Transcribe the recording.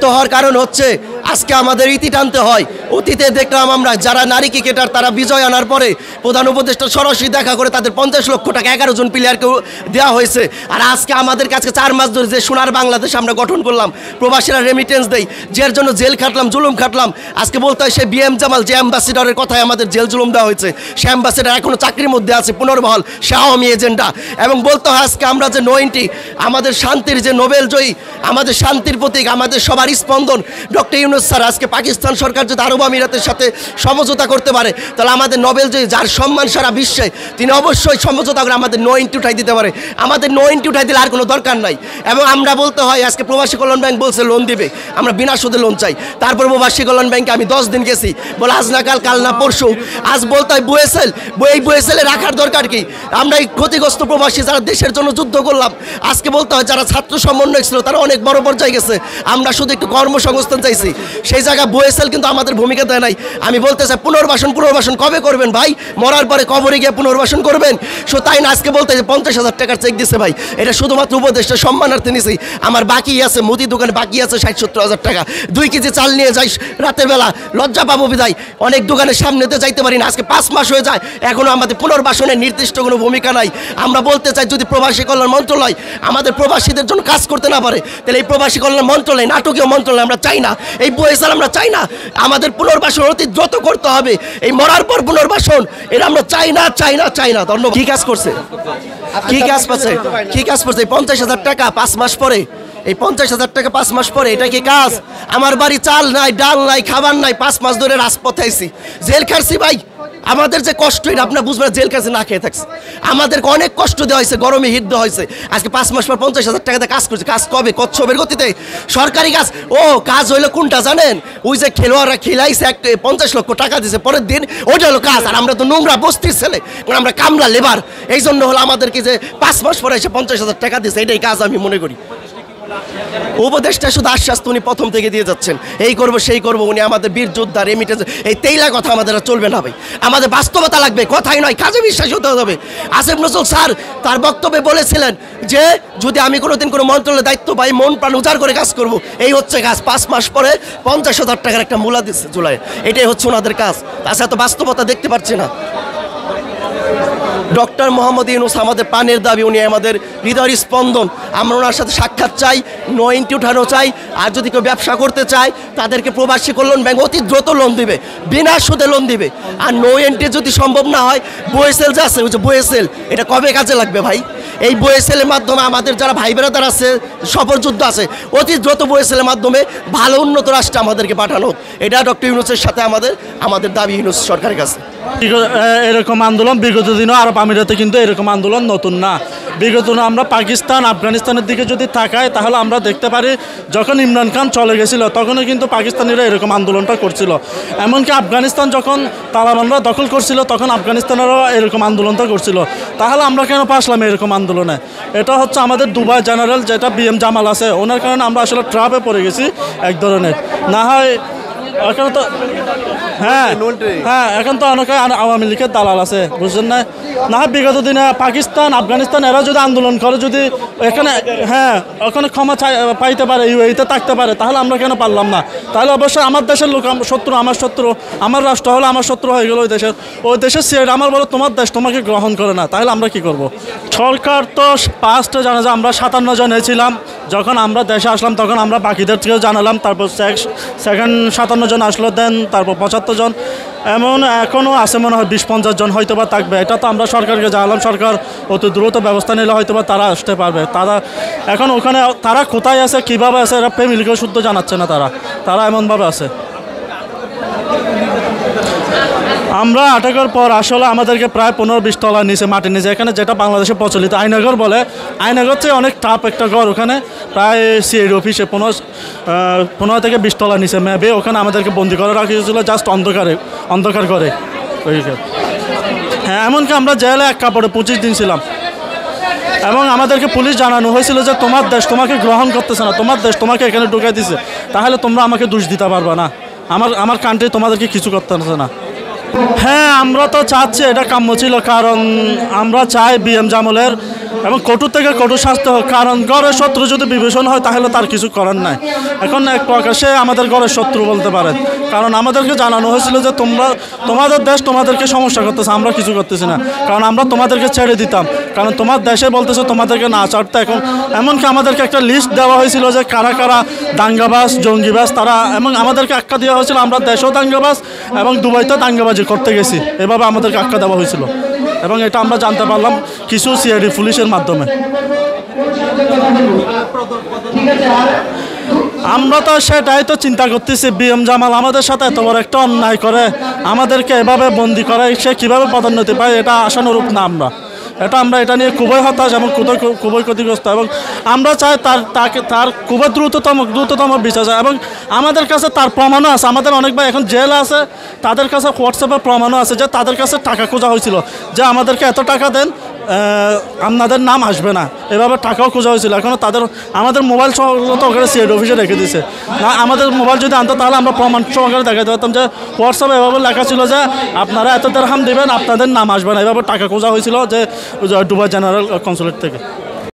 বিরক্ত হওয়ার কারণ হচ্ছে আজকে আমাদের ইতি টানতে হয়। অতীতে দেখলাম আমরা যারা নারী ক্রিকেটার তারা বিজয় আনার পরে প্রধান উপদেষ্টা সরাসরি দেখা করে তাদের 50 লক্ষ টাকা 11 জন প্লেয়ারকে দেওয়া হয়েছে। আর আজকে আমাদের কাছে 4 মাস ধরে যে সোনার বাংলাদেশ আমরা গঠন করলাম, প্রবাসীরা রেমিটেন্স দেই, যার জন্য জেল খাটলাম, জুলুম খাটলাম, আজকে বলতে হয় সে বিএম জামাল যে অ্যাম্বাসিডারের কথায় আমাদের জেল জুলুম দেওয়া হয়েছে, সে অ্যাম্বাসিডার এখনও চাকরির মধ্যে আছে, পুনর্বহাল, সে আওয়ামী এজেন্ডা। এবং বলতে হয় আজকে আমরা যে 90 আমাদের শান্তির যে নোবেল জয়ী, আমাদের শান্তির প্রতীক, আমাদের সবার স্পন্দন ডক্টর ইউনূস স্যার, আজকে পাকিস্তান সরকার যদি আরব আমিরাতের সাথে সমঝোতা করতে পারে তাহলে আমাদের নোবেল জয়ী যার সম্মান সারা বিশ্বে, তিনি অবশ্যই সমঝোতা করে আমাদের 90 উঠাই দিতে পারে। আমাদের 90 উঠাই দিলে আর কোনো দরকার নাই। এবং আমরা বলতে হয় আজকে প্রবাসী কল্যাণ ব্যাংক বলছে লোন দিবে, আমরা বিনা সুদে লোন চাই। তারপর প্রবাসী কল্যাণ ব্যাংকে আমি 10 দিন গেছি, বলে আজ না কাল, কাল না পরশু। আজ বলতে হয় বুয়েসেল, এই বুয়েসেলে রাখার দরকার কি? আমরা এই ক্ষতিগ্রস্ত প্রবাসী যারা দেশের জন্য যুদ্ধ করলাম, আজকে বলতে হয় যারা ছাত্র সমন্বয় ছিল তারা অনেক বড় পর্যায়ে গেছে, আমরা শুধু একটু কর্মসংস্থান চাইছি, সেই জায়গায় বুয়েসেল কিন্তু আমাদের ভূমিকা দেয় নাই। আমি বলতে চাই পুনর্বাসন কবে করবেন ভাই? মরার পরে কবরে গিয়ে পুনর্বাসন করবেন? সো তাই না আজকে বলতে যে 50,000 টাকার চেক দিছে ভাই, এটা শুধুমাত্র উপদেষ্টা সম্মানার্থে নিছি। আমার বাকি আছে মুদি দোকানে বাকি আছে 60-70 টাকা, 2 কেজি চাল নিয়ে যাই রাতের বেলা, লজ্জা পাবো বিদায়, অনেক দোকানের সামনেতে যাইতে পারি না। আজকে 5 মাস হয়ে যায়, এখনও আমাদের পুনর্বাসনের নির্দিষ্ট কোনো ভূমিকা নাই। আমরা বলতে চাই যদি প্রবাসী কল্যাণ মন্ত্রণালয় আমাদের প্রবাসীদের জন্য কাজ করতে না পারে, তাহলে এই প্রবাসী কল্যাণ মন্ত্রণালয়, নাটকীয় মন্ত্রণালয় আমরা চাই না, এই বুয়েসেল আমরা চাই না। আমাদের পুনর্বাসন অতি দ্রুত করতে হবে, এই মরার পর পুনর্বাসন এটা আমরা চাই না। ধন্যবাদ। কি কাজ করছে? কি কাজ পাচ্ছে? 50,000 টাকা 5 মাস পরে, এই 50,000 টাকা 5 মাস পরে, এটা কি কাজ? আমার বাড়ি চাল নাই, ডাল নাই, খাবার নাই, 5 মাস ধরে রাজপথে আইছি, জেল খাটছি ভাই। আমাদের যে কষ্ট এটা আপনার বুঝবেন, জেল কাছে না খেয়ে থাকছে, আমাদেরকে অনেক কষ্ট দেওয়া হয়েছে, গরমে হিট দেওয়া হয়েছে। আজকে 5 মাস পর 50,000 টাকাতে কাজ করছে। কাজ কবে? কচ্ছপের গতিতে সরকারি কাজ। কাজ হইলো কোনটা জানেন? ওই যে খেলোয়াড়রা খেলাইছে 50 লক্ষ টাকা দিয়েছে, পরের দিন ওইটা হলো কাজ। আর আমরা তো নোংরা বস্তির ছেলে, কারণ আমরা কামলা লেবার, এই জন্য হলো আমাদেরকে যে 5 মাস পরে এসে 50,000 টাকা দিয়েছে, এটাই কাজ আমি মনে করি। উপদেষ্টা শুধু আশ্বাস উনি প্রথম থেকে দিয়ে যাচ্ছেন, এই করবো সেই করবো, উনি আমাদের বীর যোদ্ধা, রেমিটেন্স, এই তেইলা কথা আমাদের চলবে না ভাই। আমাদের বাস্তবতা লাগবে, কথাই নয়, কাজে বিশ্বাস হতে হবে। আসিফ নজরুল স্যার তার বক্তব্যে বলেছিলেন যে যদি আমি কোনোদিন কোনো মন্ত্রণালয়ের দায়িত্ব পাই মন প্রাণ উজাড় করে কাজ করব। এই হচ্ছে কাজ। 5 মাস পরে 50,000 টাকার একটা মূলা দিচ্ছে জুলাই, এটাই হচ্ছে ওনাদের কাজ। তাছাড়া তো বাস্তবতা দেখতে পাচ্ছি না। ডক্টর মোহাম্মদ ইউনূস আমাদের প্রাণের দাবি, উনি আমাদের হৃদয়ের স্পন্দন। আমরা ওনার সাথে সাক্ষাৎ চাই, 90 উঠানো চাই। আর যদি কেউ ব্যবসা করতে চায় তাদেরকে প্রবাসী কল্যাণ ব্যাংক অতি দ্রুত লোন দিবে, বিনা সুদে লোন দিবে। আর 90 যদি সম্ভব না হয়, বুয়েসেল যে আছে, ওই যে বুয়েসেল, এটা কবে কাজে লাগবে ভাই? এই বুয়েসেলের মাধ্যমে আমাদের যারা ভাই বেরাদার আছে, সফরযুদ্ধ আছে, অতি দ্রুত বুয়েসেলের মাধ্যমে ভালো উন্নত রাষ্ট্রে আমাদেরকে পাঠানো, এটা ডক্টর ইউনূসের সাথে আমাদের দাবি ইউনূস সরকারের কাছে। এরকম আন্দোলন বিগত দিনও আরব আমিরাতে কিন্তু এরকম আন্দোলন নতুন না। বিগত আমরা পাকিস্তান, আফগানিস্তানের দিকে যদি তাকাই তাহলে আমরা দেখতে পারি যখন ইমরান খান চলে গেছিল তখনও কিন্তু পাকিস্তানিরা এরকম আন্দোলনটা করছিল। এমনকি আফগানিস্তান যখন তালেবানরা দখল করছিল তখন আফগানিস্তানেরও এরকম আন্দোলনটা করছিল। তাহলে আমরা কেন পাসলাম এরকম আন্দোলনে? এটা হচ্ছে আমাদের দুবাই জেনারেল যেটা বিএম জামাল আছে, ওনার কারণে আমরা আসলে ট্রাপে পড়ে গেছি এক ধরনের। না হয় এখন তো হ্যাঁ, এখন তো অনেকে আওয়ামী লীগের দালাল আছে, বুঝছেন না? না হয় বিগত দিনে পাকিস্তান, আফগানিস্তান এরা যদি আন্দোলন করে, যদি এখানে ওখানে ক্ষমা পাইতে পারে, ইউএইতে থাকতে পারে, তাহলে আমরা কেন পারলাম না? তাহলে অবশ্যই আমার দেশের লোক শত্রু, আমার শত্রু, আমার রাষ্ট্র হলো আমার শত্রু হয়ে গেল ওই দেশের সিলেট আমার বলো তোমার দেশ তোমাকে গ্রহণ করে না, তাহলে আমরা কি করব? সরকার তো ফার্স্টে জানা যায় আমরা 57 জন হয়েছিলাম, যখন আমরা দেশে আসলাম তখন আমরা বাকিদের থেকেও জানালাম, তারপর সেকেন্ড 57 জন আসলো, দেন তারপর 75 জন, এমন এখনও আছে মনে হয় 20-50 জন হয়তো বা থাকবে। এটা তো আমরা সরকারকে জানালাম, সরকার অতি দ্রুত ব্যবস্থা নিলে হয়তো বা তারা আসতে পারবে। তারা এখন ওখানে তারা কোথায় আছে, কীভাবে আছে, এরা ফ্যামিলিকেও শুদ্ধ জানাচ্ছে না, তারা এমনভাবে আছে। আমরা আটকের পর আসলে আমাদেরকে প্রায় 15-20 তলার নিচে, মাটির নিচে, এখানে যেটা বাংলাদেশে প্রচলিত আয়নাঘর বলে, আয়নাঘর থেকে অনেক টাপ একটা ঘর, ওখানে প্রায় সিআইডি অফিসে 15 থেকে 20 তলার নিচে মেবে ওখানে আমাদেরকে বন্দি করে রাখা হয়েছিল, জাস্ট অন্ধকার করে। হ্যাঁ, এমনকি আমরা জেলে এক কাপড়ে 25 দিন ছিলাম, এবং আমাদেরকে পুলিশ জানানো হয়েছিল যে তোমার দেশ তোমাকে গ্রহণ করতেছে না, তোমার দেশ তোমাকে এখানে ঢুকাই দিছে, তাহলে তোমরা আমাকে দোষ দিতে পারবে না, আমার কান্ট্রি তোমাদেরকে কিছু করতেছে না। হ্যাঁ, আমরা তো চাচ্ছি, এটা কাম্য ছিল, কারণ আমরা চাই বিএম জামালের এবং কঠোর থেকে কঠোর শাস্তি হোক, কারণ ঘরের শত্রু যদি বিভীষণ হয় তাহলে তার কিছু করার নাই। এখন এক প্রকাশে আমাদের ঘরের শত্রু বলতে পারেন, কারণ আমাদেরকে জানানো হয়েছিল যে তোমাদের দেশ তোমাদেরকে সমস্যা করতেছে, আমরা কিছু করতেছি না, কারণ আমরা তোমাদেরকে ছেড়ে দিতাম, কারণ তোমার দেশে বলতেছে তোমাদেরকে না ছাড়তে। এখন এমনকি আমাদেরকে একটা লিস্ট দেওয়া হয়েছিল যে কারা কারা দাঙ্গাবাজ জঙ্গিবাজ তারা, এবং আমাদেরকে আখ্যা দেওয়া হয়েছিল আমরা দেশেও দাঙ্গাবাজ এবং দুবাইতেও দাঙ্গাবাজি করতে গেছি, এভাবে আমাদেরকে আখ্যা দেওয়া হয়েছিল। এবং এটা আমরা জানতে পারলাম কিছু সিআইডি পুলিশের মাধ্যমে। আমরা তো সেটাই তো চিন্তা করতেছি, বিএম জামাল আমাদের সাথে এত বড় একটা অন্যায় করে আমাদেরকে এভাবে বন্দি করে, সে কীভাবে পদোন্নতি পায় এটা আশানুরূপ না। আমরা এটা নিয়ে খুবই হতাশ এবং খুবই ক্ষতিগ্রস্ত, এবং আমরা চাই তার খুবই দ্রুততম বিচার চাই। এবং আমাদের কাছে তার প্রমাণও আছে, আমাদের অনেক ভাই এখন জেলে আছে, তাদের কাছে হোয়াটসঅ্যাপে প্রমাণও আছে যে তাদের কাছে টাকা খোঁজা হয়েছিল, যে আমাদেরকে এত টাকা দেন আপনাদের নাম আসবে না, এভাবে টাকাও খোঁজা হয়েছিল। এখন আমাদের মোবাইল সহকারে সিআইডি অফিসে রেখে দিয়েছে না, আমাদের মোবাইল যদি আনতো তাহলে আমরা প্রমাণ সহকারে দেখাতে পারতাম যে হোয়াটসঅ্যাপে এভাবে লেখা ছিল যে আপনারা এত দেড়হাম দেবেন আপনাদের নাম আসবে না, এভাবে টাকা খোঁজা হয়েছিল যে দুবাই জেনারেল কনসুলেট থেকে।